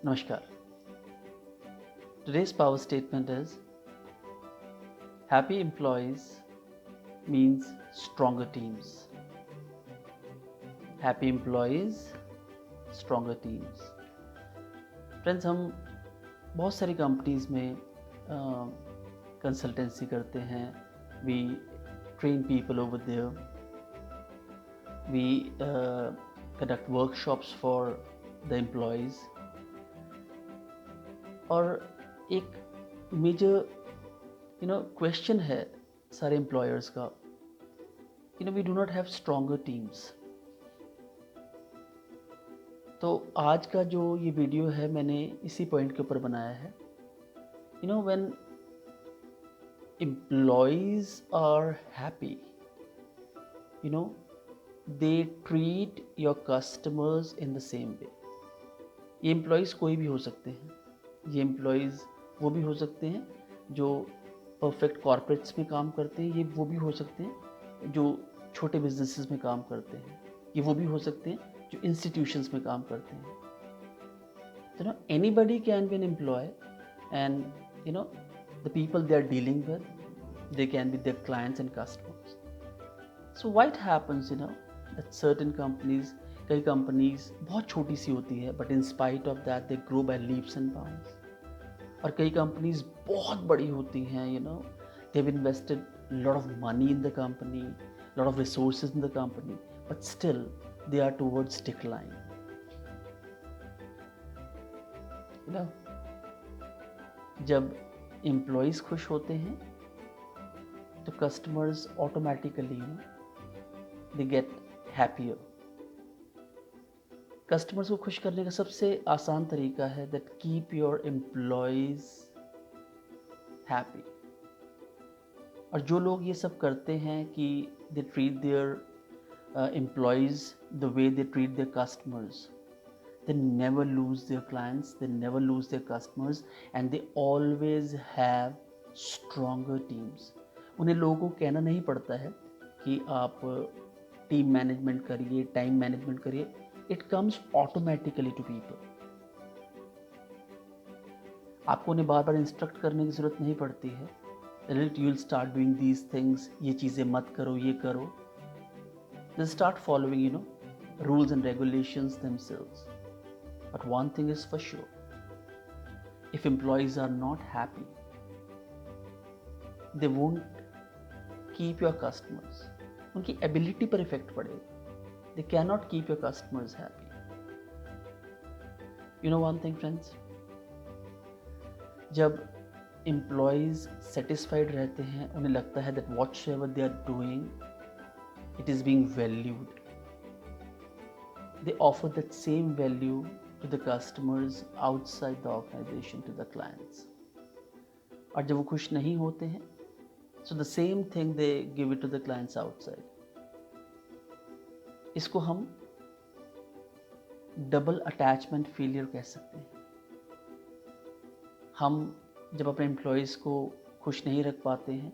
Namaskar. Today's power statement is happy employees means stronger teams. Happy employees, stronger teams. Friends, हम बहुत सारी companies में consultancy करते हैं. We train people over there. We conduct workshops for the employees. और एक major question है सारे एम्प्लॉयर्स का. We do not have stronger teams. तो आज का जो ये वीडियो है मैंने इसी पॉइंट के ऊपर बनाया है. When employees are happy, they treat your customers in the same way. ये एम्प्लॉयज़ कोई भी हो सकते हैं. ये एम्प्लॉयज़ वो भी हो सकते हैं जो परफेक्ट कॉर्पोरेट्स में काम करते हैं. ये वो भी हो सकते हैं जो छोटे बिजनेसेस में काम करते हैं. ये वो भी हो सकते हैं जो इंस्टीट्यूशंस में काम करते हैं. तो anybody can be an employ, and the people they are dealing with, they can be their clients and customers. So what happens that certain companies, कई कंपनीज बहुत छोटी सी होती है but in spite of that they grow by leaps and bounds. और कई companies बहुत बड़ी होती हैं. They have invested lot of money in the company, lot of resources in the company, but still they are towards decline. जब employees खुश होते हैं तो customers automatically they get happier. Customers को खुश करने का सबसे आसान तरीका है that keep your employees happy. और जो लोग ये सब करते हैं कि they treat their employees the way they treat their customers, they never lose their clients, they never lose their customers, and they always have stronger teams. उन्हें लोगों को कहना नहीं पड़ता है कि आप टीम मैनेजमेंट करिए, टाइम मैनेजमेंट करिए. It comes automatically to people. आपको उन्हें बार बार इंस्ट्रक्ट करने की ज़रूरत नहीं पड़ती है. You will start doing these things, ये चीज़ें मत करो, ये करो. They start following rules and regulations themselves. But one thing is for sure, if employees are not happy, they won't keep your customers. उनकी ability पर इफेक्ट पड़ेगा. They cannot keep your customers happy. You know one thing, friends? जब employees satisfied रहते हैं, उन्हें लगता है that whatsoever they are doing, it is being valued. They offer that same value to the customers outside the organization, to the clients. और जब वो खुश नहीं होते हैं, so the same thing they give it to the clients outside. इसको हम double attachment failure कह सकते हैं. हम जब अपने एम्प्लॉयज़ को खुश नहीं रख पाते हैं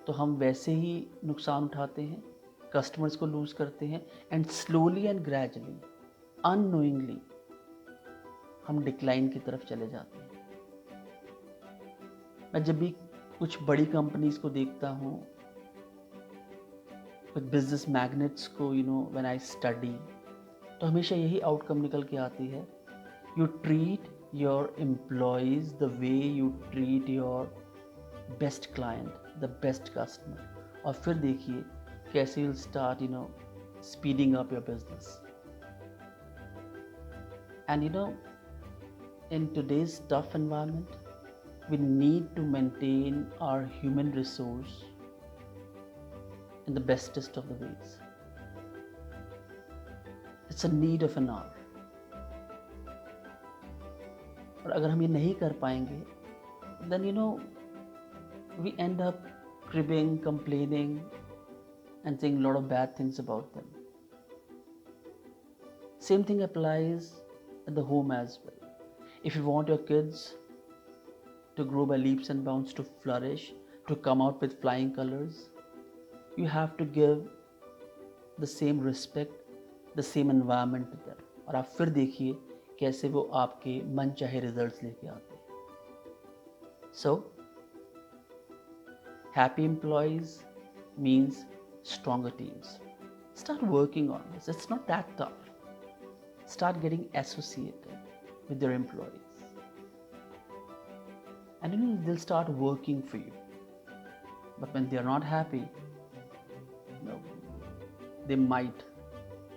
तो हम वैसे ही नुकसान उठाते हैं, कस्टमर्स को लूज़ करते हैं, and slowly and gradually, unknowingly हम डिक्लाइन की तरफ चले जाते हैं. मैं जब भी कुछ बड़ी कंपनीज को देखता हूँ, कुछ बिजनेस मैग्नेट्स को, व्हेन आई स्टडी, तो हमेशा यही आउटकम निकल के आती है. You treat your employees the way you treat your best client, the best customer. और फिर देखिए कैसे you will start speeding up your business. And in today's tough environment, we need to maintain our human resource in the bestest of the ways. It's a need of an hour. और अगर हम ये नहीं कर पाएंगे, then we end up cribbing, complaining, and saying a lot of bad things about them. Same thing applies at the home as well. If you want your kids to grow by leaps and bounds, to flourish, to come out with flying colors, you have to give the same respect, the same environment to them. और आप फिर देखिए कैसे वो आपके मन चाहे results लेके आते हैं। So happy employees means stronger teams. Start working on this. It's not that tough. Start getting associated with your employees. And they'll start working for you. But when they're not happy, they might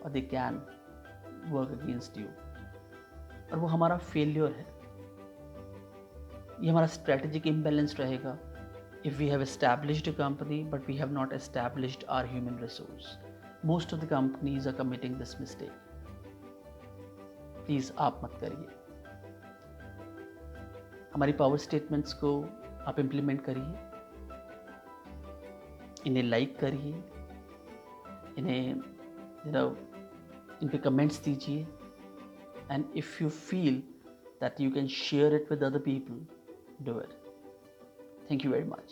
or they can work against you. और वो हमारा failure है, ये हमारा strategic imbalance रहेगा if we have established a company but we have not established our human resource. Most of the companies are committing this mistake. Please आप मत करिए। हमारी पावर स्टेटमेंट्स को आप इम्प्लीमेंट करिए, इन्हें लाइक करिए, इन्हें इन पे कमेंट्स दीजिए, and if you feel that you can share it with other people, do it. Thank you very much.